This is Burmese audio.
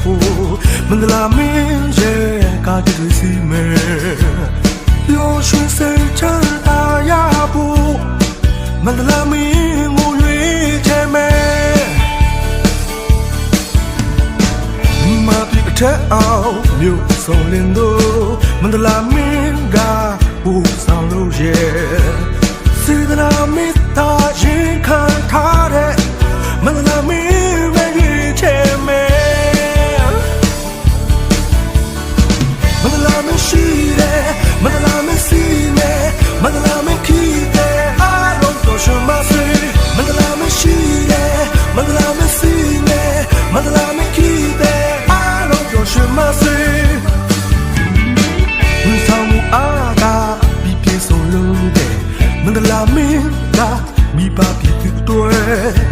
ဖို့မန္တလာမင်းရဲ့ကားတွေစီမဲရောရွှေစိတ်ချမ်းသာရဖို့မန္တလာမင်းငိုရွေးချဲမဲမပြစ်အထက်အောင်မြို့ဆုံးလင်းတို့မန္တလာမင်း